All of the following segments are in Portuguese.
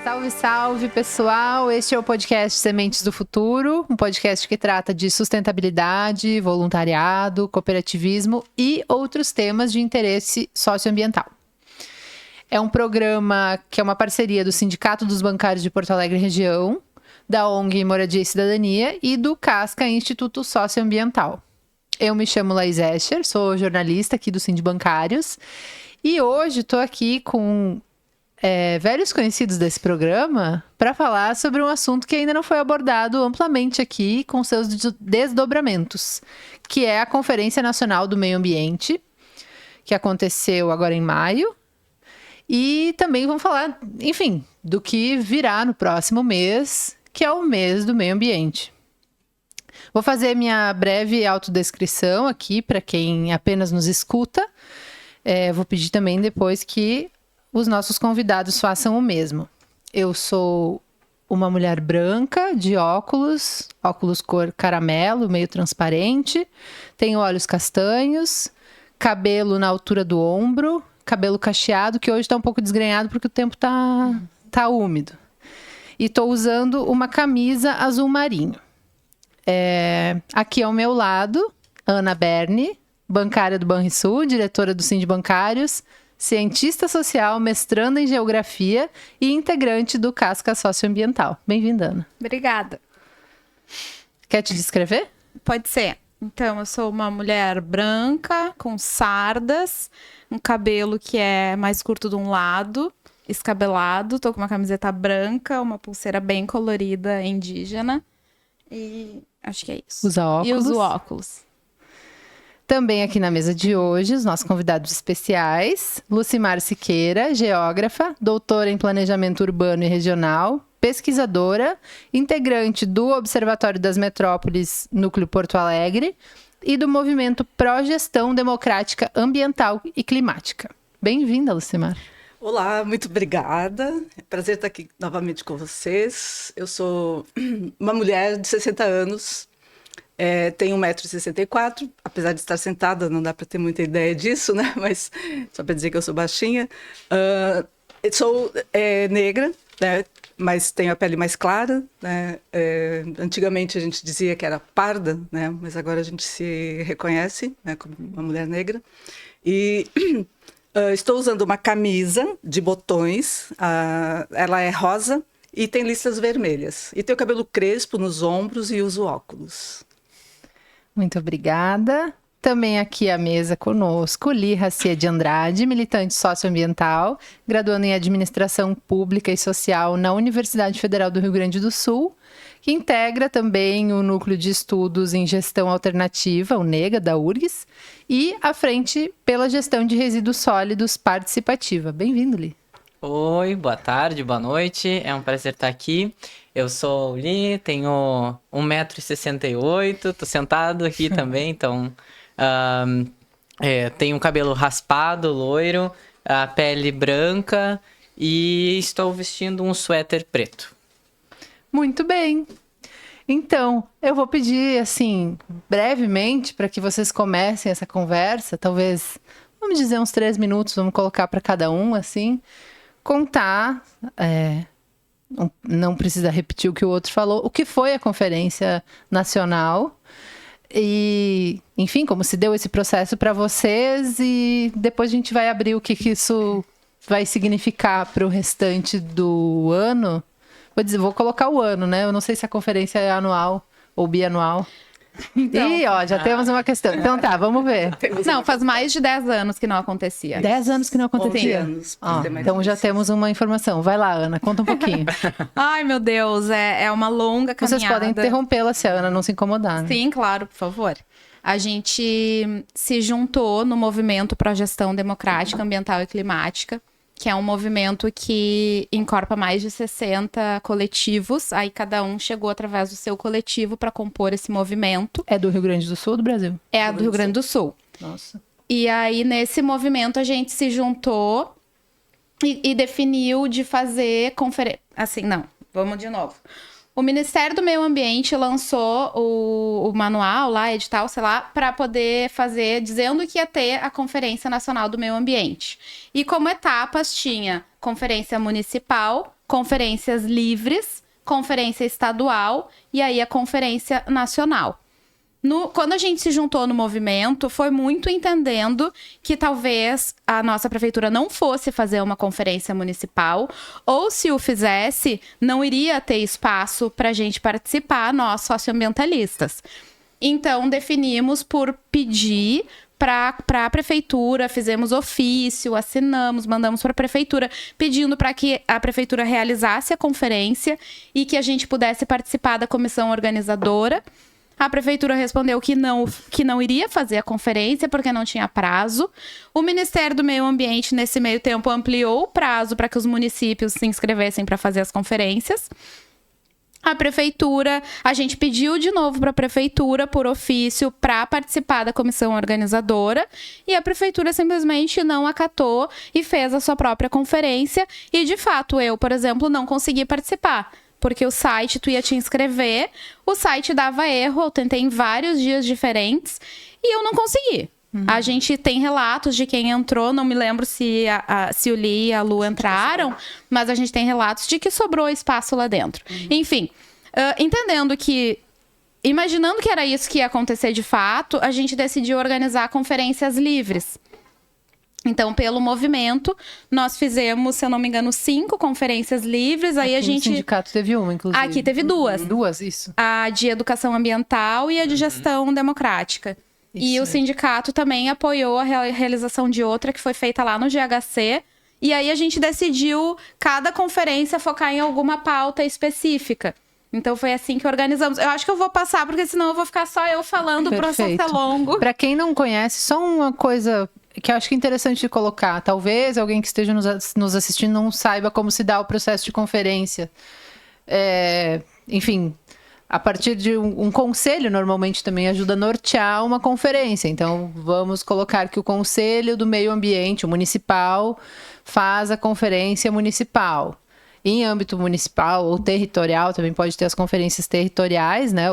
Salve, salve, pessoal! Este é o podcast Sementes do Futuro, um podcast que trata de sustentabilidade, voluntariado, cooperativismo e outros temas de interesse socioambiental. É um programa que é uma parceria do Sindicato dos Bancários de Porto Alegre Região, da ONG Moradia e Cidadania e do CASCA Instituto Socioambiental. Eu me chamo Laís Escher, sou jornalista aqui do Sindibancários e hoje estou aqui com velhos conhecidos desse programa para falar sobre um assunto que ainda não foi abordado amplamente aqui com seus desdobramentos, que é a Conferência Nacional do Meio Ambiente, que aconteceu agora em maio. E também vamos falar, enfim, do que virá no próximo mês, que é o mês do meio ambiente. Vou fazer minha breve autodescrição aqui para quem apenas nos escuta. Vou pedir também depois que os nossos convidados façam o mesmo. Eu sou uma mulher branca, de óculos cor caramelo, meio transparente, tenho olhos castanhos, cabelo na altura do ombro, cabelo cacheado, que hoje está um pouco desgrenhado porque o tempo tá úmido. E estou usando uma camisa azul marinho. Aqui ao meu lado, Ana Berni, bancária do Banrisul, diretora do Sindibancários, cientista social, mestranda em geografia e integrante do CASCA Socioambiental. Bem-vinda, Ana. Obrigada. Quer te descrever? Pode ser. Então, eu sou uma mulher branca, com sardas, um cabelo que é mais curto de um lado, escabelado, tô com uma camiseta branca, uma pulseira bem colorida, indígena. E acho que é isso. Usa óculos. E uso óculos. Também aqui na mesa de hoje, os nossos convidados especiais, Lucimar Siqueira, geógrafa, doutora em planejamento urbano e regional, pesquisadora, integrante do Observatório das Metrópoles Núcleo Porto Alegre e do movimento Pró-Gestão Democrática Ambiental e Climática. Bem-vinda, Lucimar. Olá, muito obrigada. É prazer estar aqui novamente com vocês. Eu sou uma mulher de 60 anos, tenho 1,64 m, apesar de estar sentada, não dá para ter muita ideia disso, né? Mas só para dizer que eu sou baixinha. Sou negra, né? Mas tenho a pele mais clara, né? Antigamente a gente dizia que era parda, né? Mas agora a gente se reconhece, né, como uma mulher negra. E estou usando uma camisa de botões, ela é rosa e tem listras vermelhas. E tenho cabelo crespo nos ombros e uso óculos. Muito obrigada. Também aqui à mesa conosco, Li Racia de Andrade, militante socioambiental, graduando em Administração Pública e Social na Universidade Federal do Rio Grande do Sul, que integra também o Núcleo de Estudos em Gestão Alternativa, o NEGA, da URGS, e a Frente pela Gestão de Resíduos Sólidos Participativa. Bem-vindo, Li. Oi, boa tarde, boa noite, é um prazer estar aqui. Eu sou o Li, tenho 1,68 m, tô sentado aqui também, então tenho um cabelo raspado, loiro, a pele branca e estou vestindo um suéter preto. Muito bem. Então, eu vou pedir, assim, brevemente, para que vocês comecem essa conversa, talvez, vamos dizer, uns 3 minutos, vamos colocar para cada um, assim, contar, não precisa repetir o que o outro falou, o que foi a Conferência Nacional e, enfim, como se deu esse processo para vocês e depois a gente vai abrir o que isso vai significar para o restante do ano. Vou colocar o ano, né? Eu não sei se a conferência é anual ou bianual. Então, já temos uma questão. Então tá, vamos ver. Não, faz mais de 10 anos que não acontecia. 10 anos que não acontecia? 11 anos. Então já temos uma informação. Vai lá, Ana, conta um pouquinho. Ai, meu Deus, é uma longa caminhada. Vocês podem interrompê-la se a Ana não se incomodar. Né? Sim, claro, por favor. A gente se juntou no movimento Pró-Gestão Democrática Ambiental e Climática, que é um movimento que incorpora mais de 60 coletivos. Aí cada um chegou através do seu coletivo para compor esse movimento. É do Rio Grande do Sul ou do Brasil? É do Rio Grande do Sul. Nossa. E aí, nesse movimento, a gente se juntou e definiu de fazer conferência. Assim, não, vamos de novo. O Ministério do Meio Ambiente lançou o manual lá, edital, sei lá, para poder fazer, dizendo que ia ter a Conferência Nacional do Meio Ambiente. E como etapas tinha conferência municipal, conferências livres, conferência estadual e aí a conferência nacional. Quando a gente se juntou no movimento, foi muito entendendo que talvez a nossa prefeitura não fosse fazer uma conferência municipal, ou se o fizesse, não iria ter espaço para a gente participar, nós socioambientalistas. Então, definimos por pedir para a prefeitura, fizemos ofício, assinamos, mandamos para a prefeitura, pedindo para que a prefeitura realizasse a conferência e que a gente pudesse participar da comissão organizadora. A prefeitura respondeu que não iria fazer a conferência porque não tinha prazo. O Ministério do Meio Ambiente, nesse meio tempo, ampliou o prazo para que os municípios se inscrevessem para fazer as conferências. A prefeitura, a gente pediu de novo para a prefeitura, por ofício, para participar da comissão organizadora, e a prefeitura simplesmente não acatou e fez a sua própria conferência. E, de fato, eu, por exemplo, não consegui participar. Porque o site, tu ia te inscrever, o site dava erro, eu tentei em vários dias diferentes e eu não consegui. A gente tem relatos de quem entrou, não me lembro se o Li e a Lu entraram, mas a gente tem relatos de que sobrou espaço lá dentro. Enfim, entendendo que, imaginando que era isso que ia acontecer de fato, a gente decidiu organizar conferências livres. Então, pelo movimento, nós fizemos, se eu não me engano, 5 conferências livres. Aí Aqui a gente. no sindicato teve uma, inclusive. Aqui teve 2. 2, isso. A de educação ambiental e a de gestão democrática. E o sindicato também apoiou a realização de outra que foi feita lá no GHC. E aí a gente decidiu cada conferência focar em alguma pauta específica. Então foi assim que organizamos. Eu acho que eu vou passar, porque senão eu vou ficar só eu falando, o processo é longo. Para quem não conhece, só uma coisa que eu acho que é interessante de colocar. Talvez alguém que esteja nos assistindo não saiba como se dá o processo de conferência. Enfim, a partir de um conselho, normalmente também ajuda a nortear uma conferência. Então, vamos colocar que o Conselho do Meio Ambiente, o municipal, faz a conferência municipal. Em âmbito municipal ou territorial, também pode ter as conferências territoriais, né,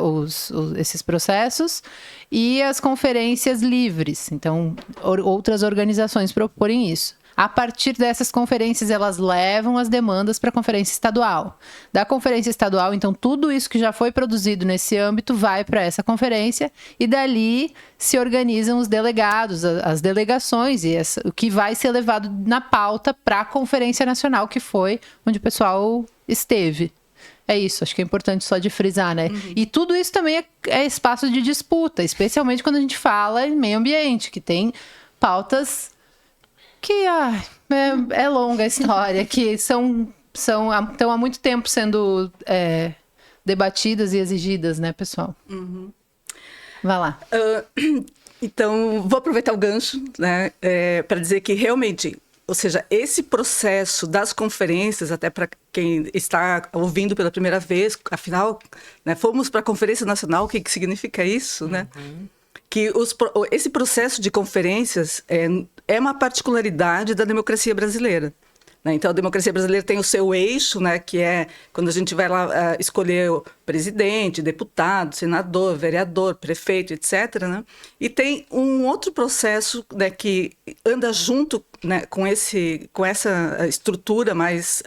esses processos, e as conferências livres. Então, outras organizações proporem isso. A partir dessas conferências, elas levam as demandas para a conferência estadual. Da conferência estadual, então, tudo isso que já foi produzido nesse âmbito vai para essa conferência e dali se organizam os delegados, as delegações e o que vai ser levado na pauta para a Conferência Nacional, que foi onde o pessoal esteve. É isso, acho que é importante só de frisar, né? E tudo isso também é espaço de disputa, especialmente quando a gente fala em meio ambiente, que tem pautas que é longa a história, que estão há muito tempo sendo debatidas e exigidas, né, pessoal? Vai lá. Então, vou aproveitar o gancho, né, para dizer que realmente, ou seja, esse processo das conferências, até para quem está ouvindo pela primeira vez, afinal, né, fomos para a Conferência Nacional, o que significa isso, né? Que esse processo de conferências é uma particularidade da democracia brasileira, né? Então, a democracia brasileira tem o seu eixo, né, que é quando a gente vai lá escolher o presidente, deputado, senador, vereador, prefeito, etc., né? E tem um outro processo, né, que anda junto, né, com essa estrutura mais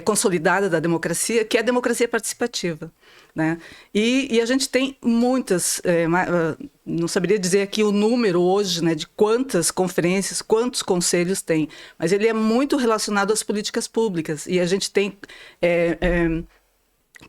consolidada da democracia, que é a democracia participativa, né? E a gente tem muitas, não saberia dizer aqui o número hoje, né, de quantas conferências, quantos conselhos tem, mas ele é muito relacionado às políticas públicas. E a gente tem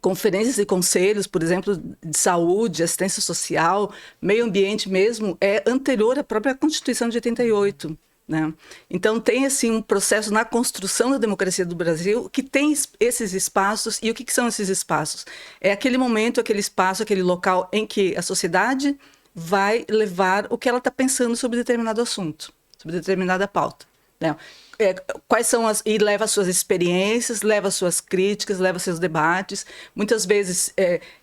conferências e conselhos, por exemplo, de saúde, assistência social, meio ambiente mesmo, é anterior à própria Constituição de 88. Né? Então, tem assim, um processo na construção da democracia do Brasil que tem esses espaços. E o que são esses espaços? É aquele momento, aquele espaço, aquele local em que a sociedade vai levar o que ela está pensando sobre determinado assunto, sobre determinada pauta. Né? Quais são e leva as suas experiências, leva as suas críticas, leva seus debates. Muitas vezes,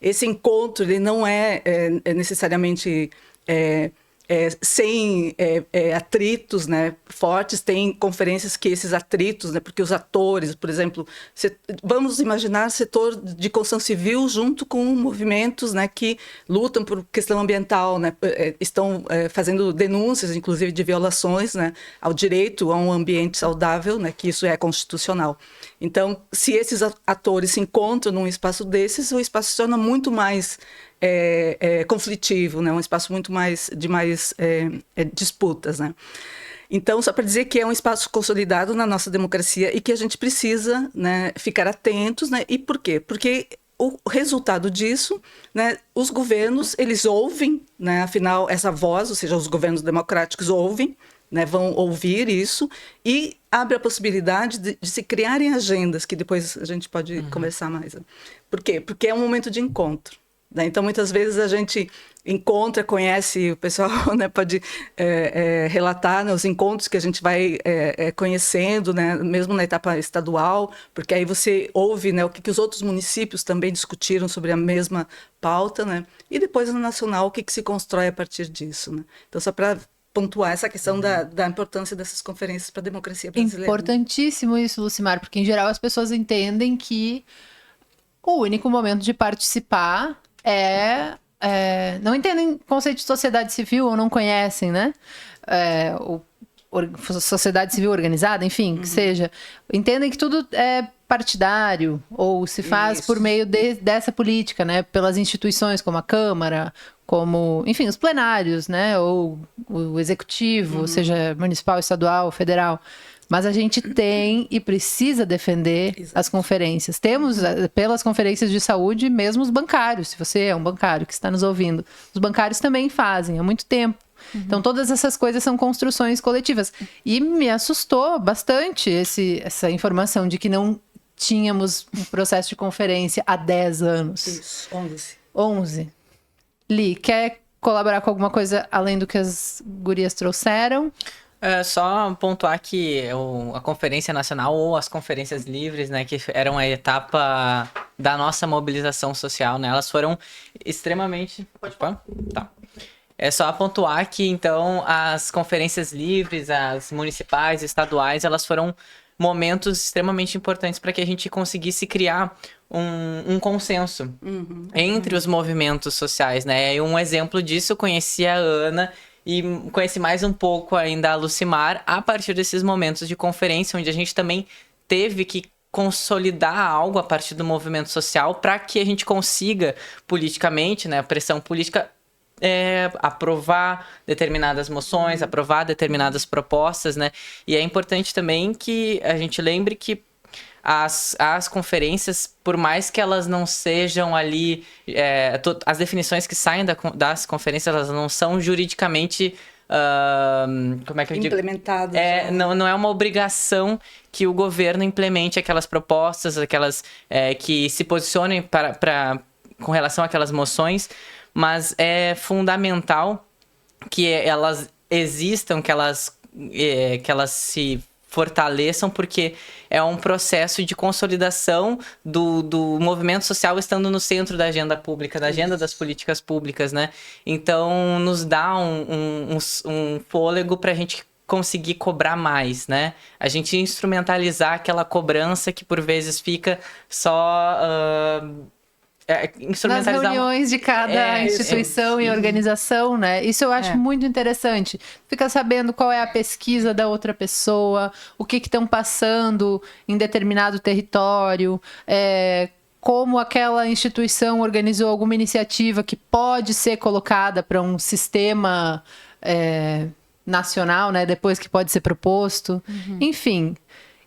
esse encontro ele não é necessariamente sem atritos, né, fortes. Tem conferências que esses atritos, né, porque os atores, por exemplo, vamos imaginar setor de construção civil junto com movimentos, né, que lutam por questão ambiental, né, estão fazendo denúncias, inclusive, de violações, né, ao direito a um ambiente saudável, né, que isso é constitucional. Então, se esses atores se encontram num espaço desses, o espaço se torna muito mais conflitivo, né? Um espaço muito mais de mais disputas, né? Então, só para dizer que é um espaço consolidado na nossa democracia e que a gente precisa, né, ficar atentos, né? E por quê? Porque o resultado disso, né, os governos, eles ouvem, né, afinal, essa voz, ou seja, os governos democráticos ouvem, né, vão ouvir isso e abre a possibilidade de se criarem agendas, que depois a gente pode conversar mais. Né? Por quê? Porque é um momento de encontro. Né? Então, muitas vezes a gente encontra, conhece, o pessoal, né, pode relatar, né, os encontros que a gente vai conhecendo, né, mesmo na etapa estadual, porque aí você ouve, né, o que os outros municípios também discutiram sobre a mesma pauta, né, e depois no nacional o que se constrói a partir disso. Né? Então, só para pontuar essa questão da importância dessas conferências para a democracia brasileira. Importantíssimo isso, Lucimar, porque em geral as pessoas entendem que o único momento de participar não entendem conceito de sociedade civil ou não conhecem, né? Sociedade civil organizada, enfim, que seja. Entendem que tudo é partidário ou se faz por meio dessa política, né? Pelas instituições como a Câmara, como, enfim, os plenários, né? Ou o executivo, seja municipal, estadual, federal. Mas a gente tem e precisa defender as conferências. Temos, pelas conferências de saúde, mesmo os bancários. Se você é um bancário que está nos ouvindo, os bancários também fazem há muito tempo. Então, todas essas coisas são construções coletivas. E me assustou bastante essa informação de que não tínhamos um processo de conferência há 10 anos. Isso, 11. Li, quer colaborar com alguma coisa além do que as gurias trouxeram? Só pontuar que a Conferência Nacional ou as Conferências Livres, né, que eram a etapa da nossa mobilização social, né, elas foram extremamente... Pode falar? Tá. É só pontuar que, então, as conferências livres, as municipais, estaduais, elas foram momentos extremamente importantes para que a gente conseguisse criar um consenso entre os movimentos sociais, né? E um exemplo disso, eu conheci a Ana e conheci mais um pouco ainda a Lucimar a partir desses momentos de conferência, onde a gente também teve que consolidar algo a partir do movimento social para que a gente consiga politicamente, né, a pressão política, aprovar determinadas moções, aprovar determinadas propostas, né? E é importante também que a gente lembre que as conferências, por mais que elas não sejam ali... as definições que saem das conferências, elas não são juridicamente... como é que eu digo? Implementadas. Não é uma obrigação que o governo implemente aquelas propostas, aquelas que se posicionem com relação àquelas moções, mas é fundamental que elas existam, que elas se fortaleçam, porque é um processo de consolidação do movimento social estando no centro da agenda pública, da agenda das políticas públicas, né? Então, nos dá um fôlego para a gente conseguir cobrar mais, né? A gente instrumentalizar aquela cobrança que, por vezes, fica só... nas reuniões de cada instituição e organização, né? Isso eu acho muito interessante. Fica sabendo qual é a pesquisa da outra pessoa, o que estão passando em determinado território, como aquela instituição organizou alguma iniciativa que pode ser colocada para um sistema nacional, né? Depois que pode ser proposto. Enfim...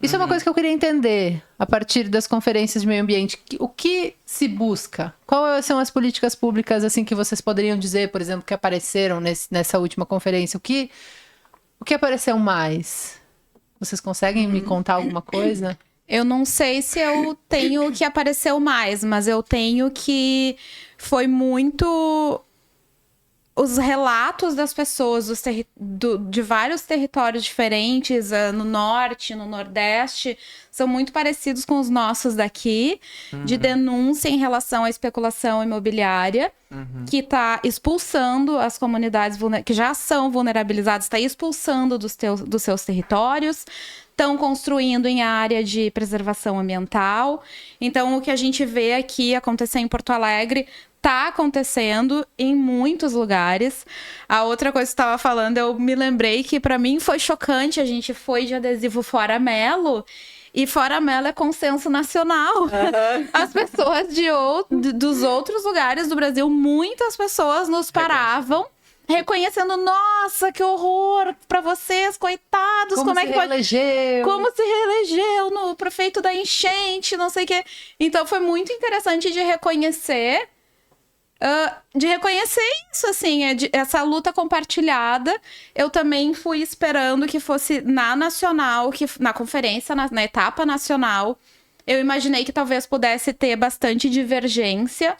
Isso é uma coisa que eu queria entender a partir das conferências de meio ambiente. O que se busca? Quais são as políticas públicas assim que vocês poderiam dizer, por exemplo, que apareceram nessa última conferência? O que apareceu mais? Vocês conseguem me contar alguma coisa? Eu não sei se eu tenho o que apareceu mais, mas eu tenho que foi muito os relatos das pessoas de vários territórios diferentes, no norte, no nordeste, são muito parecidos com os nossos daqui, de denúncia em relação à especulação imobiliária, que está expulsando as comunidades que já são vulnerabilizadas, está expulsando dos seus territórios, estão construindo em área de preservação ambiental. Então, o que a gente vê aqui acontecer em Porto Alegre tá acontecendo em muitos lugares. A outra coisa que você estava falando, eu me lembrei que para mim foi chocante. A gente foi de adesivo Fora Melo, e Fora Melo é consenso nacional. As pessoas dos outros lugares do Brasil, muitas pessoas nos paravam reconhecendo, nossa, que horror para vocês, coitados, como é que reelegeu? Como se reelegeu no prefeito da enchente, não sei o quê. Então foi muito interessante de reconhecer isso, assim, essa luta compartilhada. Eu também fui esperando que fosse na nacional, na conferência, na etapa nacional. Eu imaginei que talvez pudesse ter bastante divergência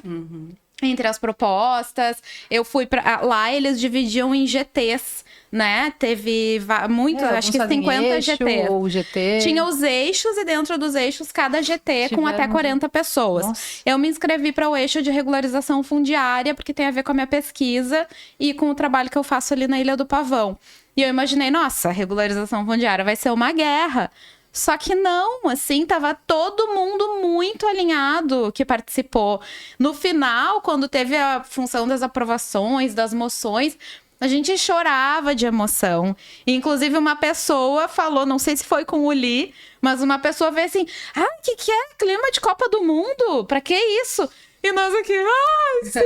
entre as propostas. Eu fui lá, eles dividiam em GTs, né? Teve muito, acho que 50 GTs. Ou GT. Tinha os eixos, e dentro dos eixos, cada GT com até 40 pessoas. Nossa. Eu me inscrevi para o eixo de regularização fundiária, porque tem a ver com a minha pesquisa e com o trabalho que eu faço ali na Ilha do Pavão. E eu imaginei, nossa, a regularização fundiária vai ser uma guerra. Só que não, assim, tava todo mundo muito alinhado que participou. No final, quando teve a função das aprovações, das moções, a gente chorava de emoção. Inclusive, uma pessoa falou, não sei se foi com o Li, mas uma pessoa veio assim, o que é? Clima de Copa do Mundo? Pra que isso? E nós aqui, sim,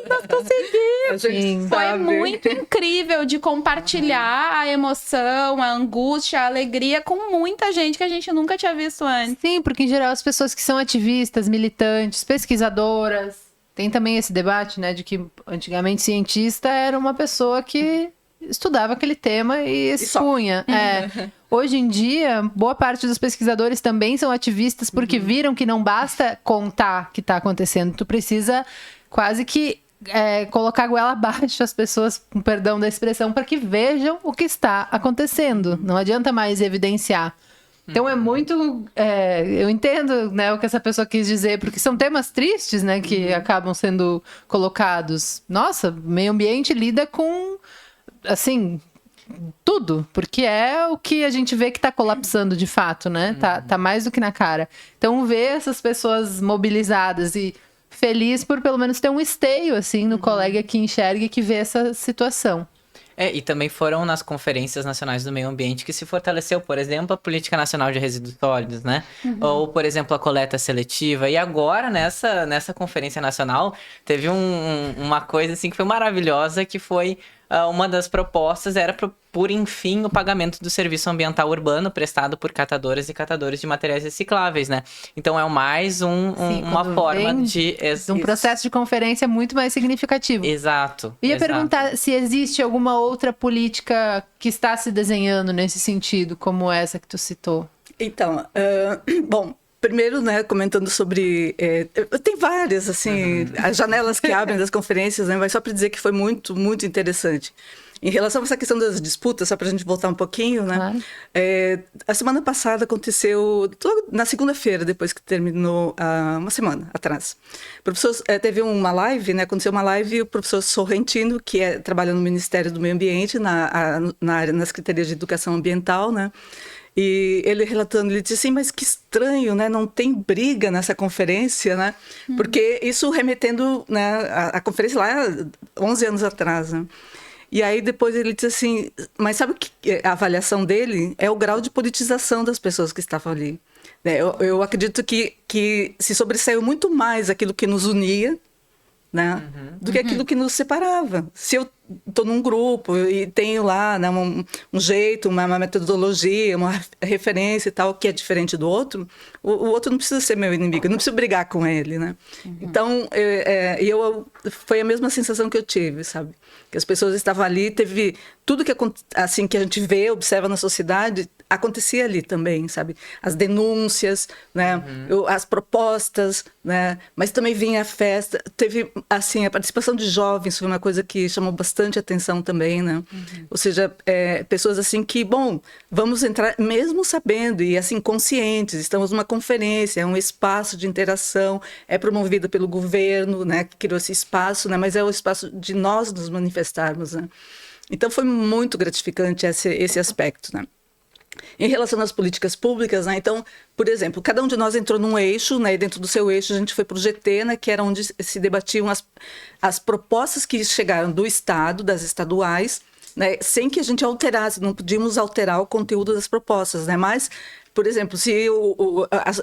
nós conseguimos. Foi muito incrível de compartilhar a emoção, a angústia, a alegria com muita gente que a gente nunca tinha visto antes. Sim, porque em geral as pessoas que são ativistas, militantes, pesquisadoras, tem também esse debate, né, de que antigamente cientista era uma pessoa que estudava aquele tema e expunha. Hoje em dia, boa parte dos pesquisadores também são ativistas porque viram que não basta contar o que está acontecendo. Tu precisa quase que colocar a goela abaixo as pessoas, com perdão da expressão, para que vejam o que está acontecendo. Não adianta mais evidenciar. Então é muito... eu entendo, né, o que essa pessoa quis dizer, porque são temas tristes, né, que acabam sendo colocados. Nossa, meio ambiente lida com, assim, tudo, porque é o que a gente vê que está colapsando de fato, né? Tá mais do que na cara. Então ver essas pessoas mobilizadas e feliz por pelo menos ter um esteio, assim, no colega que enxerga e que vê essa situação. E também foram nas conferências nacionais do meio ambiente que se fortaleceu, por exemplo, a Política Nacional de Resíduos Sólidos, né? Ou, por exemplo, a coleta seletiva. E agora, nessa conferência nacional, teve uma coisa assim que foi maravilhosa, que foi uma das propostas era por enfim o pagamento do serviço ambiental urbano prestado por catadoras e catadores de materiais recicláveis, né? Então é mais uma forma de um processo de conferência muito mais significativo. Exato. Ia perguntar se existe alguma outra política que está se desenhando nesse sentido, como essa que tu citou. Então, bom, primeiro, né, comentando sobre... tem várias, assim, as janelas que abrem das conferências, né, mas só para dizer que foi muito, muito interessante. Em relação a essa questão das disputas, só para a gente voltar um pouquinho, né? Claro. A semana passada aconteceu, na segunda-feira, depois que terminou, uma semana atrás. O professor teve uma live, né? Aconteceu uma live e o professor Sorrentino, que trabalha no Ministério do Meio Ambiente, na Secretaria de Educação Ambiental, né? E ele relatando, ele disse assim, mas que estranho, né? Não tem briga nessa conferência, né? Porque isso remetendo, né, a conferência lá 11 anos atrás, né? E aí depois ele disse assim, mas sabe o que a avaliação dele é o grau de politização das pessoas que estavam ali. Eu acredito que se sobressaiu muito mais aquilo que nos unia, né, do que aquilo que nos separava. Se eu estou num grupo e tenho lá, né, um jeito, uma metodologia, uma referência e tal, que é diferente do outro, o outro não precisa ser meu inimigo, eu não preciso brigar com ele, né? Então, foi a mesma sensação que eu tive, sabe? Que as pessoas estavam ali, teve tudo que, assim, que a gente vê, observa na sociedade, acontecia ali também, sabe? As denúncias, né? As propostas, né? Mas também vinha a festa. Teve, assim, a participação de jovens foi uma coisa que chamou bastante atenção também, né? Ou seja, pessoas assim que, bom, vamos entrar, mesmo sabendo e assim, conscientes, estamos numa conferência, é um espaço de interação, é promovido pelo governo, né? Que criou esse espaço, né? Mas é o espaço de nós nos manifestarmos, né? Então foi muito gratificante esse aspecto, né? Em relação às políticas públicas, né? Então, por exemplo, cada um de nós entrou num eixo, né? E dentro do seu eixo a gente foi para o GT, né? Que era onde se debatiam as propostas que chegaram do Estado, das estaduais, né? Sem que a gente alterasse, não podíamos alterar o conteúdo das propostas, né? Mas, por exemplo, se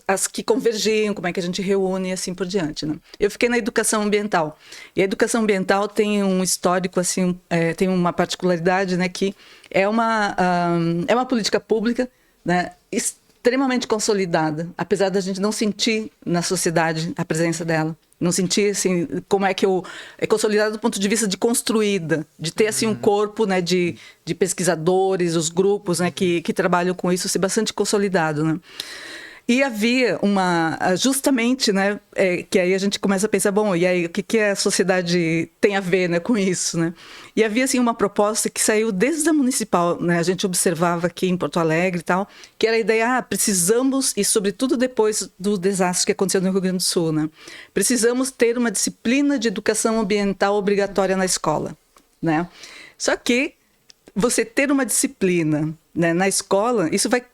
as que convergiam, como é que a gente reúne e assim por diante, né? Eu fiquei na educação ambiental. E a educação ambiental tem um histórico, assim, tem uma particularidade, né? Que é uma política pública, né? Extremamente consolidada, apesar da gente não sentir na sociedade a presença dela. Não sentir, assim, como é que é consolidada do ponto de vista de construída, de ter, assim, um corpo, né, de pesquisadores, os grupos, né, que trabalham com isso, ser bastante consolidado, né. E havia justamente, né, que aí a gente começa a pensar, bom, e aí o que a sociedade tem a ver, né, com isso, né? E havia, assim, uma proposta que saiu desde a municipal, né, a gente observava aqui em Porto Alegre e tal, que era a ideia, precisamos, e sobretudo depois do desastre que aconteceu no Rio Grande do Sul, né, precisamos ter uma disciplina de educação ambiental obrigatória na escola, né? Só que você ter uma disciplina, né, na escola,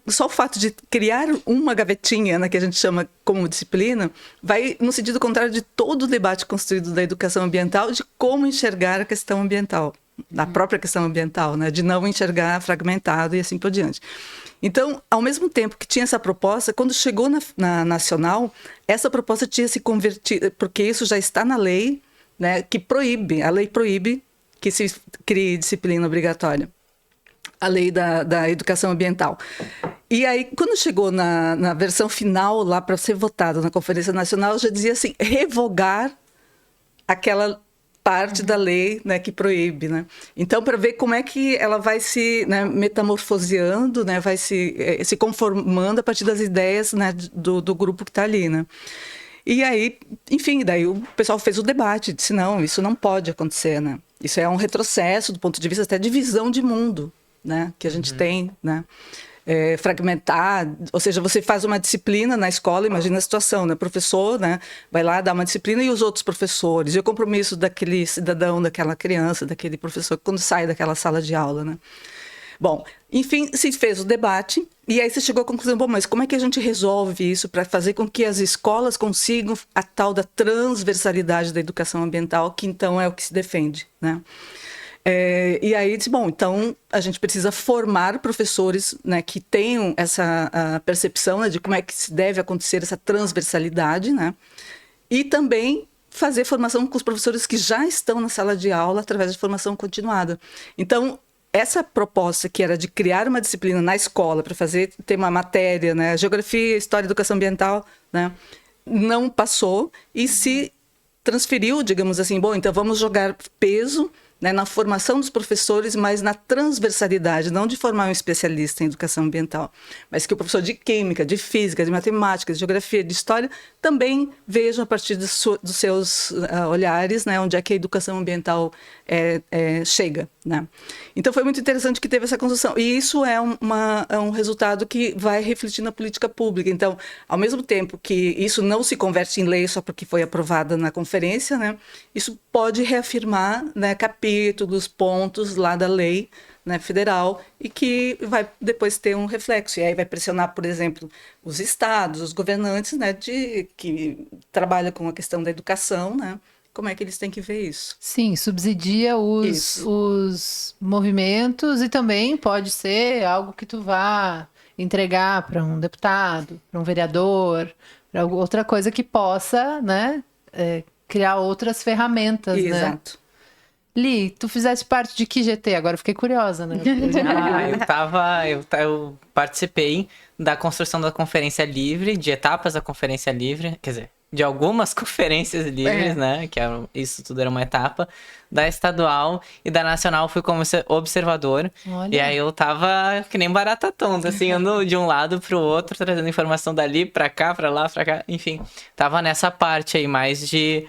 só o fato de criar uma gavetinha, né, que a gente chama como disciplina, vai no sentido contrário de todo o debate construído da educação ambiental, de como enxergar a questão ambiental, da própria questão ambiental, né, de não enxergar fragmentado e assim por diante. Então, ao mesmo tempo que tinha essa proposta, quando chegou na nacional, essa proposta tinha se convertido, porque isso já está na lei, né, que proíbe, a lei proíbe que se crie disciplina obrigatória, a lei da educação ambiental. E aí, quando chegou na versão final, lá para ser votado na Conferência Nacional, já dizia assim, revogar aquela parte da lei, né, que proíbe, né? Então, para ver como é que ela vai se, né, metamorfoseando, né, vai se conformando a partir das ideias, né, do grupo que está ali, né? E aí, enfim, daí o pessoal fez o debate, disse, não, isso não pode acontecer, né? Isso é um retrocesso do ponto de vista até de visão de mundo, né? Que a gente tem, né? Fragmentar, ou seja, você faz uma disciplina na escola, imagina a situação, né? O professor, né, vai lá dar uma disciplina e os outros professores, e o compromisso daquele cidadão, daquela criança, daquele professor, quando sai daquela sala de aula, né? Bom, enfim, se fez o debate e aí você chegou à conclusão, bom, mas como é que a gente resolve isso para fazer com que as escolas consigam a tal da transversalidade da educação ambiental, que então é o que se defende, né? E aí disse, bom, então a gente precisa formar professores, né, que tenham essa percepção, né, de como é que se deve acontecer essa transversalidade, né? E também fazer formação com os professores que já estão na sala de aula através de formação continuada. Então, essa proposta que era de criar uma disciplina na escola para ter uma matéria, né, geografia, história, educação ambiental, né, não passou e se transferiu, digamos assim, bom, então vamos jogar peso, né, na formação dos professores, mas na transversalidade, não de formar um especialista em educação ambiental, mas que o professor de química, de física, de matemática, de geografia, de história, também veja a partir dos seus olhares, né, onde é que a educação ambiental chega, né? Então foi muito interessante que teve essa construção, e isso é um resultado que vai refletir na política pública. Então, ao mesmo tempo que isso não se converte em lei só porque foi aprovada na conferência, né, isso pode reafirmar, né, capítulos, pontos lá da lei, né, federal, e que vai depois ter um reflexo. E aí vai pressionar, por exemplo, os estados, os governantes, né, que trabalham com a questão da educação, né, como é que eles têm que ver isso. Sim, subsidia os movimentos e também pode ser algo que tu vá entregar para um deputado, para um vereador, para outra coisa que possa, né, criar outras ferramentas, né? Exato. Li, tu fizeste parte de que GT? Agora eu fiquei curiosa, né? Eu participei da construção da Conferência Livre, de etapas da Conferência Livre, quer dizer, de algumas conferências livres, né? Que isso tudo era uma etapa. Da estadual e da nacional fui como observador. Olha. E aí eu tava que nem barata tonta, assim, ando de um lado pro outro, trazendo informação dali pra cá, pra lá, pra cá. Enfim, tava nessa parte aí mais de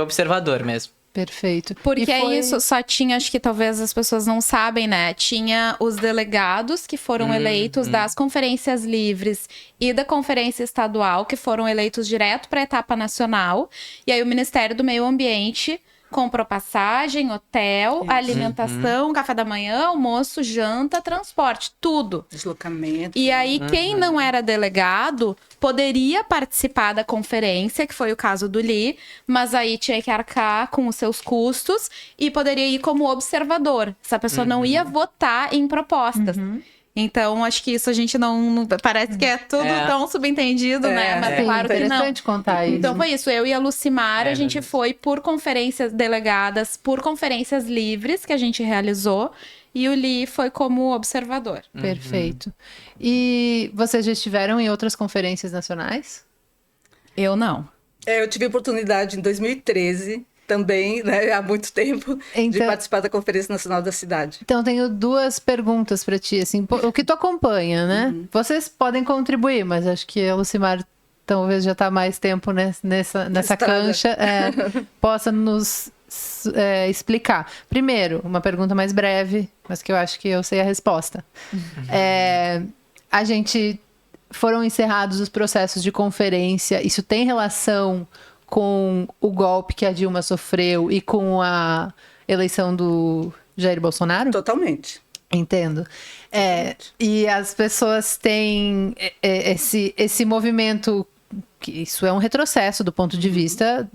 observador mesmo. Perfeito. Porque é isso, só tinha, acho que talvez as pessoas não sabem, né? Tinha os delegados que foram eleitos das conferências livres e da conferência estadual, que foram eleitos direto para a etapa nacional. E aí o Ministério do Meio Ambiente comprou passagem, hotel, alimentação, café da manhã, almoço, janta, transporte, tudo. Deslocamento. E aí, quem não era delegado poderia participar da conferência, que foi o caso do Li, mas aí tinha que arcar com os seus custos e poderia ir como observador. Essa pessoa não ia votar em propostas. Então, acho que isso a gente não parece que é tudo tão subentendido, né? Mas claro que não. Interessante contar isso. Então foi isso, eu e a Lucimar, a gente foi por conferências delegadas, por conferências livres que a gente realizou, e o Li foi como observador. Perfeito. E vocês já estiveram em outras conferências nacionais? Eu não. Eu tive a oportunidade em 2013, também, né, há muito tempo, de Então- participar da Conferência Nacional da Cidade. Então, tenho duas perguntas para ti, assim, o que tu acompanha, né? Vocês podem contribuir, mas acho que a Lucimar talvez já está há mais tempo nessa Estrada. cancha, possa nos explicar. Primeiro, uma pergunta mais breve, mas que eu acho que eu sei a resposta. A gente foram encerrados os processos de conferência, isso tem relação com o golpe que a Dilma sofreu e com a eleição do Jair Bolsonaro? Totalmente. Entendo. E as pessoas têm esse movimento, que isso é um retrocesso do ponto de vista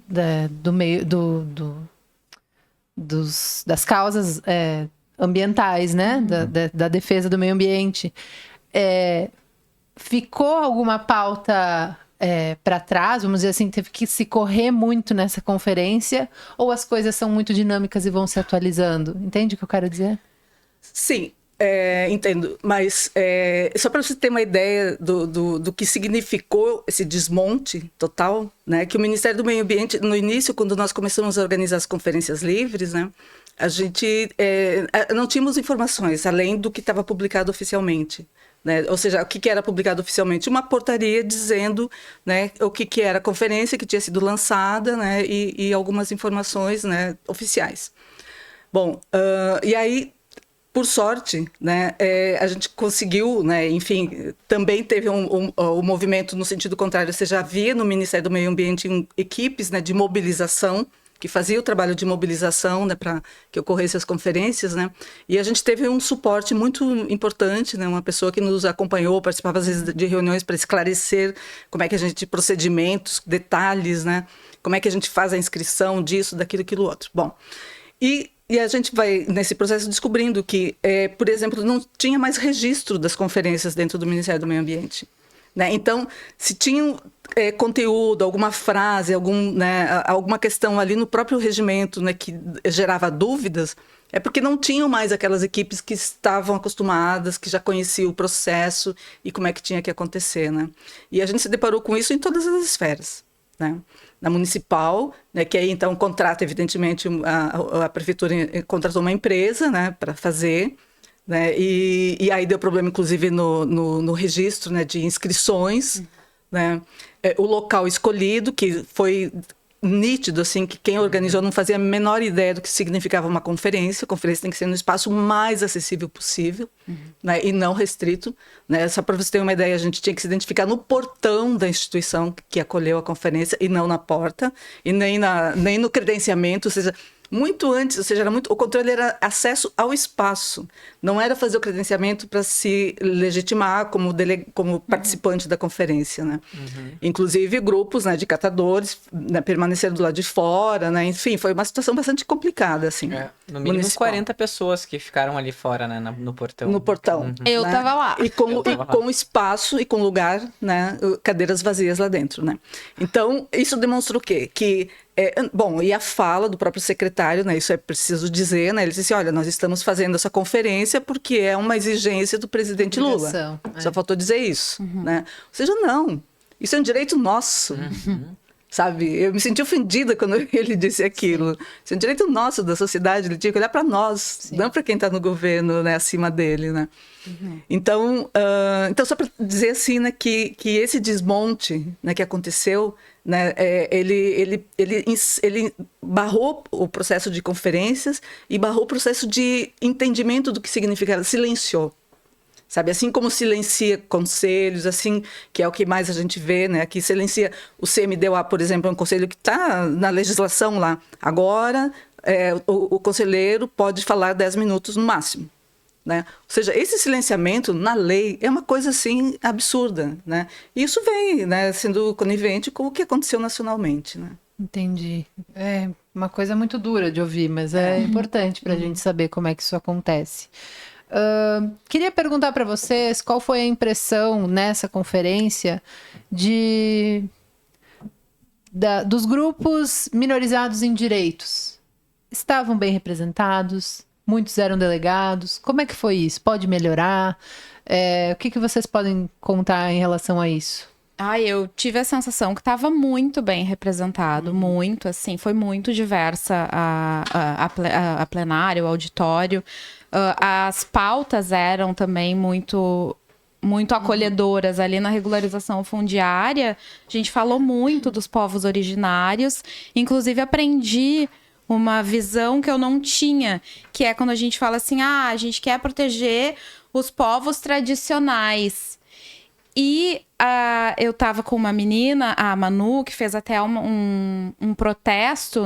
do meio das causas ambientais, né? Da defesa do meio ambiente. Ficou alguma pauta para trás, vamos dizer assim, teve que se correr muito nessa conferência, ou as coisas são muito dinâmicas e vão se atualizando? Entende o que eu quero dizer? Sim, entendo. Mas só para você ter uma ideia do que significou esse desmonte total, né? Que o Ministério do Meio Ambiente, no início, quando nós começamos a organizar as conferências livres, né? A gente não tínhamos informações além do que estava publicado oficialmente. Né? Ou seja, o que era publicado oficialmente? Uma portaria dizendo, né, o que era a conferência que tinha sido lançada, né, e algumas informações, né, oficiais. Bom, e aí, por sorte, né, a gente conseguiu, né, enfim, também teve um movimento no sentido contrário. Você já havia no Ministério do Meio Ambiente equipes, né, de mobilização, que fazia o trabalho de mobilização, né, para que ocorressem as conferências, né, e a gente teve um suporte muito importante, né, uma pessoa que nos acompanhou, participava às vezes de reuniões para esclarecer como é que a gente, procedimentos, detalhes, né, como é que a gente faz a inscrição disso, daquilo, aquilo outro. Bom, e a gente vai, nesse processo, descobrindo que, por exemplo, não tinha mais registro das conferências dentro do Ministério do Meio Ambiente. Né? Então, se tinha conteúdo, alguma frase, alguma questão ali no próprio regimento, né, que gerava dúvidas, é porque não tinham mais aquelas equipes que estavam acostumadas, que já conheciam o processo e como é que tinha que acontecer. Né? E a gente se deparou com isso em todas as esferas. Né? Na municipal, né, que aí então contrata, evidentemente, a prefeitura contratou uma empresa, né, para fazer. Né? E aí deu problema, inclusive, no registro, né, de inscrições, né? O local escolhido, que foi nítido, assim, que quem organizou não fazia a menor ideia do que significava uma conferência. A conferência tem que ser no espaço mais acessível possível, né, e não restrito. Né? Só para você ter uma ideia, a gente tinha que se identificar no portão da instituição que acolheu a conferência e não na porta, e nem no credenciamento, ou seja, muito antes, ou seja, o controle era acesso ao espaço, não era fazer o credenciamento para se legitimar como participante da conferência, né? Inclusive grupos, né, de catadores, né, permaneceram do lado de fora, né? Enfim, foi uma situação bastante complicada, assim. No mínimo municipal. 40 pessoas que ficaram ali fora, né, no portão. No portão. Eu né? tava lá. E com espaço e com lugar, né, cadeiras vazias lá dentro, né? Então, isso demonstra o quê? Que Bom, e a fala do próprio secretário, né, isso é preciso dizer, né, ele disse assim, olha, nós estamos fazendo essa conferência porque é uma exigência do presidente Lula. Só faltou dizer isso, né? Ou seja, não, isso é um direito nosso, sabe? Eu me senti ofendida quando ele disse aquilo. Isso é um direito nosso da sociedade, ele tinha que olhar para nós, não para quem está no governo, né, acima dele, né? Então, só para dizer assim, né, que esse desmonte, né, que aconteceu, né, ele barrou o processo de conferências e barrou o processo de entendimento do que significava, silenciou. Sabe, assim como silencia conselhos, assim, que é o que mais a gente vê, né? Aqui silencia o CMDA, por exemplo, é um conselho que está na legislação lá. Agora, o conselheiro pode falar 10 minutos no máximo. Né? Ou seja, esse silenciamento na lei é uma coisa assim absurda, né? E isso vem, né, sendo conivente com o que aconteceu nacionalmente, né? Entendi. É uma coisa muito dura de ouvir, mas é importante para a gente saber como é que isso acontece. Queria perguntar para vocês qual foi a impressão nessa conferência dos grupos minorizados em direitos. Estavam bem representados? Muitos eram delegados. Como é que foi isso? Pode melhorar? O que vocês podem contar em relação a isso? Eu tive a sensação que estava muito bem representado, muito, assim, foi muito diversa a plenário, o auditório. As pautas eram também muito acolhedoras. Ali na regularização fundiária, a gente falou muito dos povos originários, inclusive aprendi uma visão que eu não tinha, que é quando a gente fala assim, a gente quer proteger os povos tradicionais. E eu tava com uma menina, a Manu, que fez até um protesto,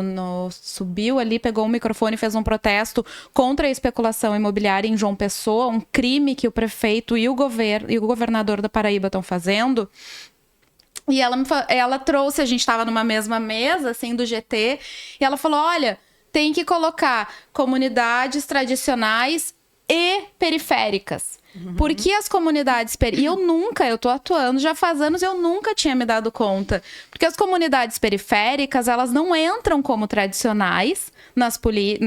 subiu ali, pegou o microfone e fez um protesto contra a especulação imobiliária em João Pessoa, um crime que o prefeito e o governador da Paraíba estão fazendo. E ela trouxe, a gente estava numa mesma mesa, assim, do GT, e ela falou, olha, tem que colocar comunidades tradicionais e periféricas. Porque as comunidades... E eu tô atuando já faz anos, eu nunca tinha me dado conta. Porque as comunidades periféricas, elas não entram como tradicionais,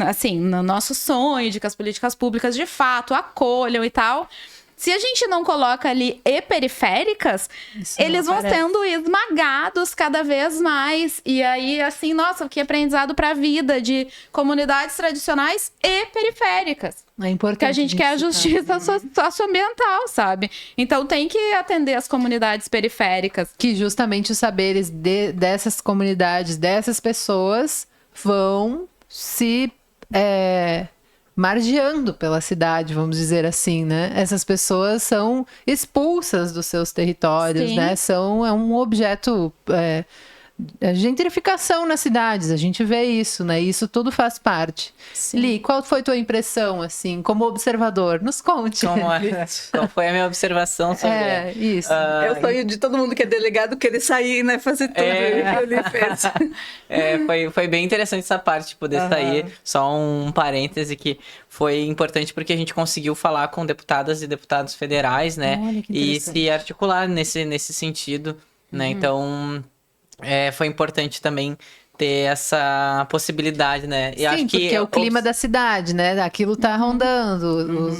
assim, no nosso sonho de que as políticas públicas, de fato, acolham e tal. Se a gente não coloca ali e periféricas, eles vão sendo esmagados cada vez mais. E aí, assim, nossa, que aprendizado para a vida de comunidades tradicionais e periféricas. É importante. Que a gente quer a justiça socioambiental, sabe? Então tem que atender as comunidades periféricas. Que justamente os saberes dessas comunidades, dessas pessoas, vão se... margeando pela cidade, vamos dizer assim, né? Essas pessoas são expulsas dos seus territórios, né? É um objeto... gentrificação nas cidades, a gente vê isso, né? Isso tudo faz parte. Sim. Li, qual foi a tua impressão, assim, como observador? Nos conte. Qual foi a minha observação sobre... isso. É o sonho de todo mundo que é delegado querer sair, né? Fazer tudo que ele fez. Foi bem interessante essa parte, poder sair. Só um parêntese que foi importante porque a gente conseguiu falar com deputadas e deputados federais, né? E se articular nesse sentido, né? Então... foi importante também ter essa possibilidade, né? E acho porque é o clima da cidade, né? Aquilo tá rondando, os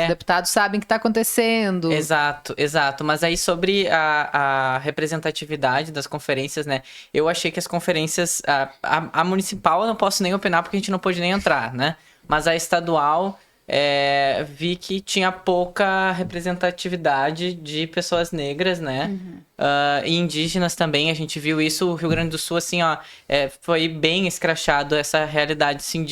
deputados sabem o que tá acontecendo. Exato. Mas aí sobre a representatividade das conferências, né? Eu achei que as conferências... A municipal eu não posso nem opinar porque a gente não pôde nem entrar, né? Mas a estadual... vi que tinha pouca representatividade de pessoas negras, né? E indígenas também, a gente viu isso. O Rio Grande do Sul, assim, ó, foi bem escrachado essa realidade, assim,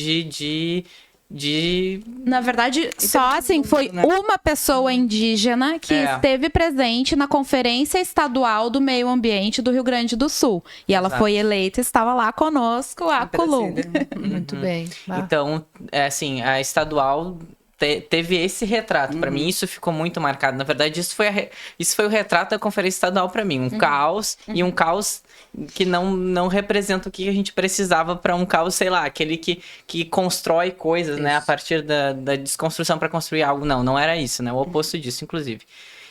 Na verdade, só assim, foi uma pessoa indígena que esteve presente na Conferência Estadual do Meio Ambiente do Rio Grande do Sul. E ela foi eleita e estava lá conosco, a Kulum. Muito bem. Então, assim, a estadual teve esse retrato. Para mim, isso ficou muito marcado. Na verdade, isso foi o retrato da Conferência Estadual para mim. Um caos, e um caos que não representa o que a gente precisava para um caos, sei lá, aquele que constrói coisas, né? A partir da desconstrução para construir algo. Não era isso, né? O oposto disso, inclusive.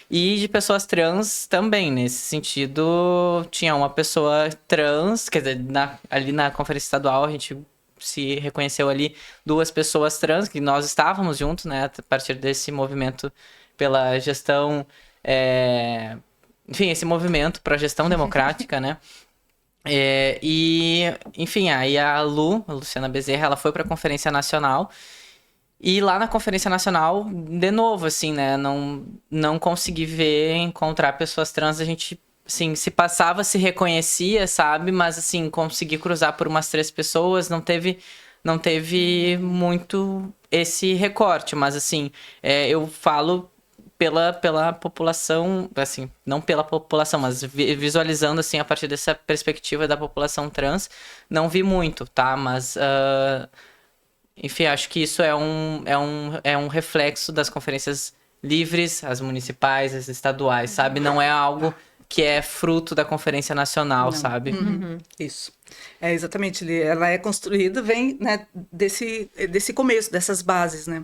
E de pessoas trans também, nesse sentido, tinha uma pessoa trans, quer dizer, ali na conferência estadual a gente se reconheceu ali 2 pessoas trans, que nós estávamos juntos, né, a partir desse movimento pela gestão, enfim, esse movimento para a gestão democrática, né, e, enfim, aí a Luciana Bezerra, ela foi para a Conferência Nacional. E lá na Conferência Nacional, de novo, assim, né? Não consegui encontrar pessoas trans. A gente, assim, se passava, se reconhecia, sabe? Mas, assim, consegui cruzar por umas 3 pessoas. Não teve muito esse recorte. Mas, assim, eu falo pela população, assim, não pela população, mas visualizando, assim, a partir dessa perspectiva da população trans, não vi muito, tá? Mas... enfim, acho que isso é um reflexo das conferências livres, as municipais, as estaduais, sabe? Não é algo que é fruto da Conferência Nacional, sabe? Isso. Exatamente. Ela é construída, vem, né, desse começo, dessas bases, né?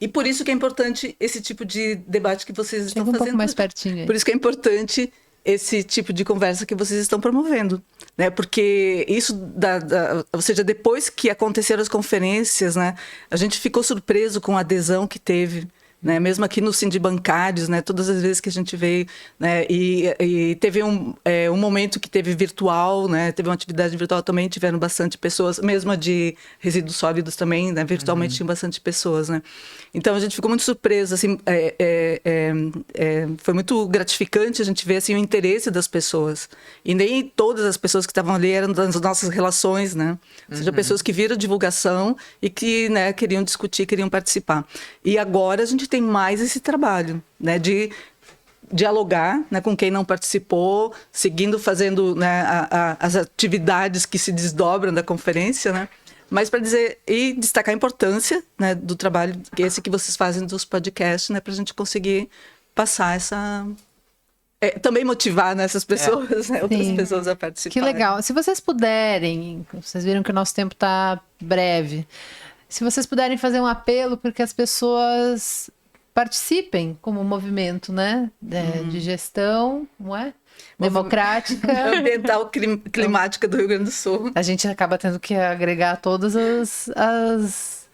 E por isso que é importante esse tipo de debate que vocês estão fazendo. Um pouco mais pertinho aí. Por isso que é importante esse tipo de conversa que vocês estão promovendo, né? Porque isso, ou seja, depois que aconteceram as conferências, né, a gente ficou surpreso com a adesão que teve, né? Mesmo aqui no Sindibancários, né, todas as vezes que a gente veio, né, e teve um momento que teve virtual, né, teve uma atividade virtual também, tiveram bastante pessoas, mesmo a de resíduos sólidos também, né, virtualmente tinham bastante pessoas, né. Então a gente ficou muito surpreso, assim, foi muito gratificante a gente ver assim o interesse das pessoas, e nem todas as pessoas que estavam ali eram das nossas relações, né, ou seja, pessoas que viram a divulgação e que, né, queriam discutir, queriam participar. E agora a gente tem mais esse trabalho, né, de dialogar, né, com quem não participou, fazendo, né, as atividades que se desdobram da conferência, né, mas para dizer e destacar a importância, né, do trabalho esse que vocês fazem dos podcasts, né, para a gente conseguir passar essa também motivar, né, essas pessoas, né, outras pessoas a participar. Que legal. Se vocês puderem, vocês viram que o nosso tempo está breve. Se vocês puderem fazer um apelo para que as pessoas participem como movimento, né? De gestão, não é? Democrática. Ambiental, climática do Rio Grande do Sul. A gente acaba tendo que agregar todos os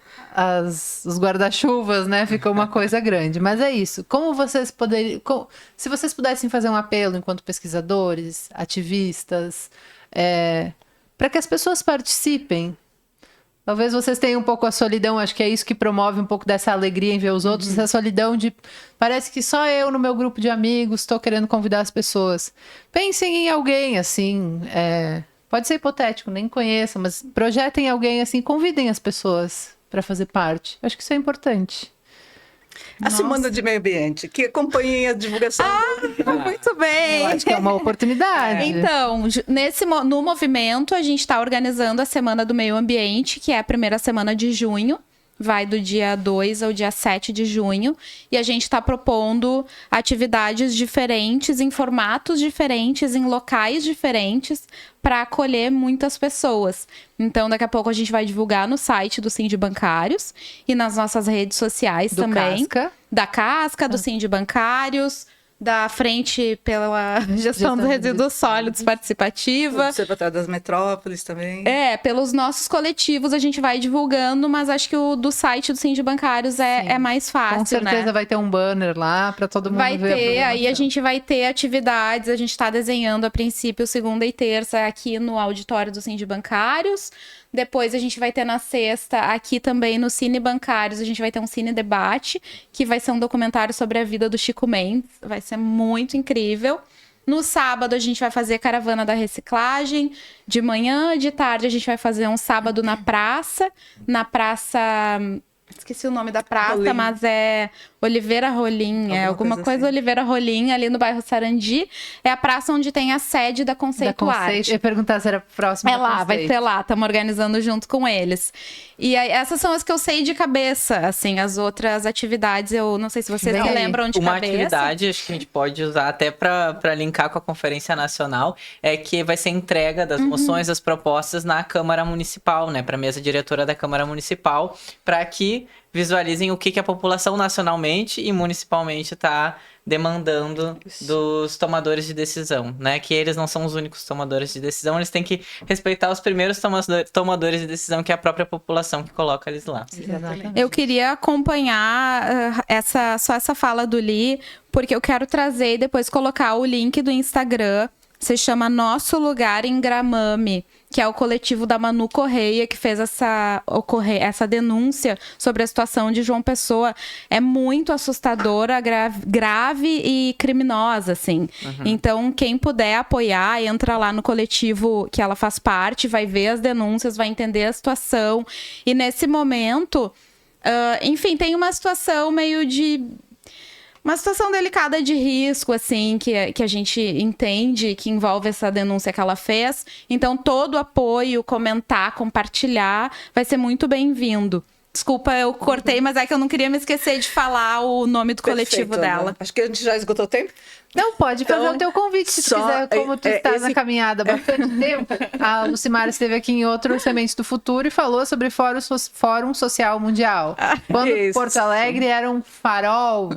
guarda-chuvas, né? Ficou uma coisa grande. Mas é isso. Como vocês poderiam... Se vocês pudessem fazer um apelo enquanto pesquisadores, ativistas, para que as pessoas participem. Talvez vocês tenham um pouco a solidão, acho que é isso que promove um pouco dessa alegria em ver os outros, essa solidão de... Parece que só eu no meu grupo de amigos estou querendo convidar as pessoas. Pensem em alguém, assim, pode ser hipotético, nem conheçam, mas projetem alguém, assim, convidem as pessoas para fazer parte. Acho que isso é importante. A Semana de Meio Ambiente, que acompanha a divulgação. Muito bem! Eu acho que é uma oportunidade. Então, no movimento, a gente está organizando a Semana do Meio Ambiente, que é a primeira semana de junho. Vai do dia 2 ao dia 7 de junho. E a gente está propondo atividades diferentes, em formatos diferentes, em locais diferentes, para acolher muitas pessoas. Então, daqui a pouco a gente vai divulgar no site do Sindibancários e nas nossas redes sociais também. Da Casca, do Sindibancários, da Frente pela Gestão dos Resíduos Sólidos Participativa. O Observatório das Metrópoles também. Pelos nossos coletivos a gente vai divulgando, mas acho que o do site do Sindibancários é mais fácil, com certeza, né? Vai ter um banner lá para todo mundo ver. Vai ter, aí a gente vai ter atividades, a gente está desenhando a princípio segunda e terça aqui no auditório do Sindibancários. Depois a gente vai ter na sexta, aqui também no Cine Bancários, a gente vai ter um cine debate, que vai ser um documentário sobre a vida do Chico Mendes. Vai ser muito incrível. No sábado a gente vai fazer Caravana da Reciclagem. De manhã, de tarde a gente vai fazer um sábado na praça. Na praça... Esqueci o nome da praça, Rolim. mas é Oliveira Rolim. Alguma coisa assim. Oliveira Rolim, ali no bairro Sarandi. É a praça onde tem a sede da Conceituarte. Eu ia perguntar se era próximo da Vai Conceito. ser lá, estamos organizando junto com eles. E aí, essas são as que eu sei de cabeça, assim, as outras atividades, eu não sei se vocês Vem aí. lembram de Uma cabeça. atividade, acho que a gente pode usar até para linkar com a Conferência Nacional, é que vai ser entrega das moções, das propostas na Câmara Municipal, né, para a mesa diretora da Câmara Municipal, para que que visualizem o que a população nacionalmente e municipalmente está demandando dos tomadores de decisão, né? Que eles não são os únicos tomadores de decisão, eles têm que respeitar os primeiros tomadores de decisão, que é a própria população que coloca eles lá. Exatamente. Eu queria acompanhar só essa fala do Li, porque eu quero trazer e depois colocar o link do Instagram. Se chama Nosso Lugar em Gramame, que é o coletivo da Manu Correia, que fez essa denúncia sobre a situação de João Pessoa. É muito assustadora, grave e criminosa, assim. Então, quem puder apoiar, entra lá no coletivo que ela faz parte, vai ver as denúncias, vai entender a situação. E nesse momento, enfim, tem uma situação meio de... Uma situação delicada de risco, assim, que a gente entende que envolve essa denúncia que ela fez. Então, todo apoio, comentar, compartilhar, vai ser muito bem-vindo. Desculpa, eu cortei, mas é que eu não queria me esquecer de falar o nome do coletivo dela. Ana. Acho que a gente já esgotou o tempo. Não, pode fazer Então, o teu convite, se tu quiser, como tu estás na caminhada há bastante tempo. A Lucimara esteve aqui em outro Sementes do Futuro e falou sobre Fórum Social Mundial. Quando Porto Alegre era um farol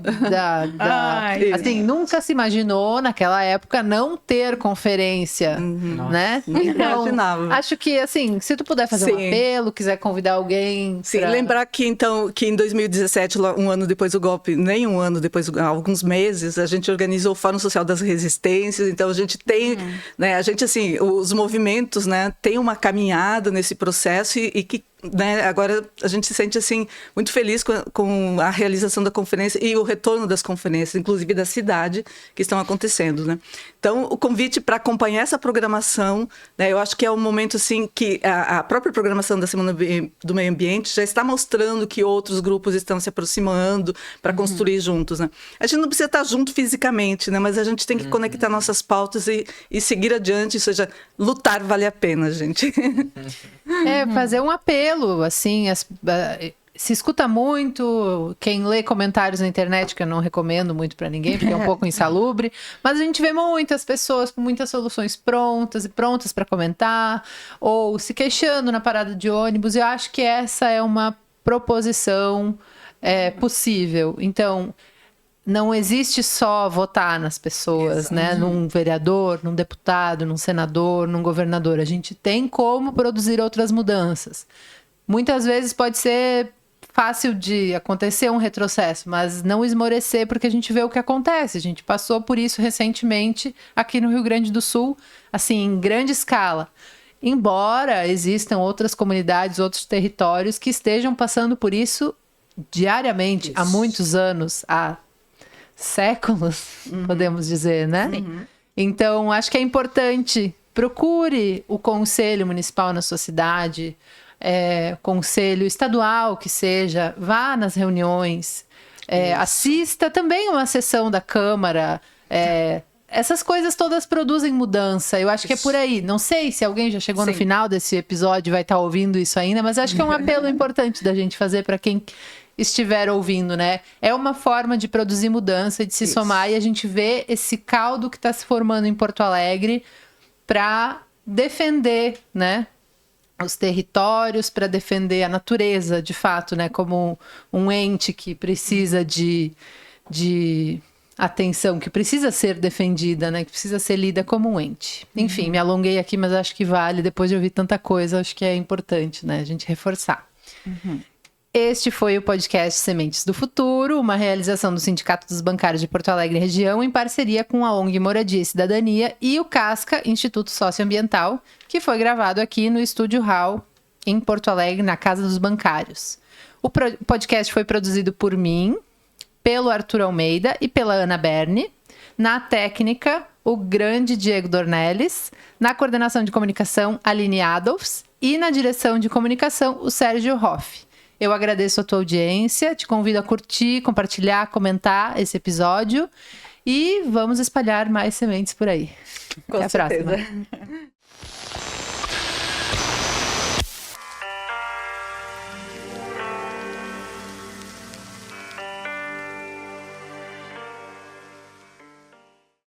assim, nunca se imaginou naquela época não ter conferência, né? Então, imaginava. acho que, assim, se tu puder fazer um apelo, quiser convidar alguém... Sim, lembrar que, então, que em 2017, um ano depois do golpe, nem um ano depois, alguns meses, a gente organizou o Fórum Social das Resistências. Então a gente tem, né, a gente, assim, os movimentos, né, tem uma caminhada nesse processo e que, né, agora a gente se sente, assim, muito feliz com a realização da conferência e o retorno das conferências, inclusive da cidade, que estão acontecendo, né? Então, o convite para acompanhar essa programação, né, eu acho que é um momento, assim, que a própria programação da Semana do Meio Ambiente já está mostrando que outros grupos estão se aproximando para construir juntos, né? A gente não precisa estar junto fisicamente, né, mas a gente tem que conectar nossas pautas e seguir adiante, ou seja, lutar vale a pena, gente. Fazer um apelo, assim, se escuta muito, quem lê comentários na internet, que eu não recomendo muito para ninguém, porque é um pouco insalubre, mas a gente vê muitas pessoas com muitas soluções prontas para comentar, ou se queixando na parada de ônibus. Eu acho que essa é uma proposição possível. Então, não existe só votar nas pessoas, né? Num vereador, num deputado, num senador, num governador. A gente tem como produzir outras mudanças. Muitas vezes pode ser fácil de acontecer um retrocesso, mas não esmorecer, porque a gente vê o que acontece. A gente passou por isso recentemente aqui no Rio Grande do Sul, assim, em grande escala. Embora existam outras comunidades, outros territórios que estejam passando por isso diariamente, há muitos anos, há séculos, podemos dizer, né? Então, acho que é importante, procure o conselho municipal na sua cidade, conselho estadual que seja, vá nas reuniões, assista também uma sessão da Câmara, essas coisas todas produzem mudança. Eu acho que é por aí. Não sei se alguém já chegou no final desse episódio e vai estar ouvindo isso ainda, mas acho que é um apelo importante da gente fazer para quem estiver ouvindo, né? É uma forma de produzir mudança, de se somar, e a gente vê esse caldo que está se formando em Porto Alegre para defender, né, os territórios, para defender a natureza, de fato, né, como um ente que precisa de atenção, que precisa ser defendida, né, que precisa ser lida como um ente. Enfim, me alonguei aqui, mas acho que vale, depois de ouvir tanta coisa, acho que é importante, né, a gente reforçar. Este foi o podcast Sementes do Futuro, uma realização do Sindicato dos Bancários de Porto Alegre Região, em parceria com a ONG Moradia e Cidadania e o CASCA, Instituto Socioambiental, que foi gravado aqui no Estúdio Hall, em Porto Alegre, na Casa dos Bancários. O podcast foi produzido por mim, pelo Arthur Almeida e pela Ana Berni. Na técnica, o grande Diego Dornelles. Na coordenação de comunicação, Aline Adolfs. E na direção de comunicação, o Sérgio Hoff. Eu agradeço a tua audiência, te convido a curtir, compartilhar, comentar esse episódio e vamos espalhar mais sementes por aí. Com Até a certeza. próxima.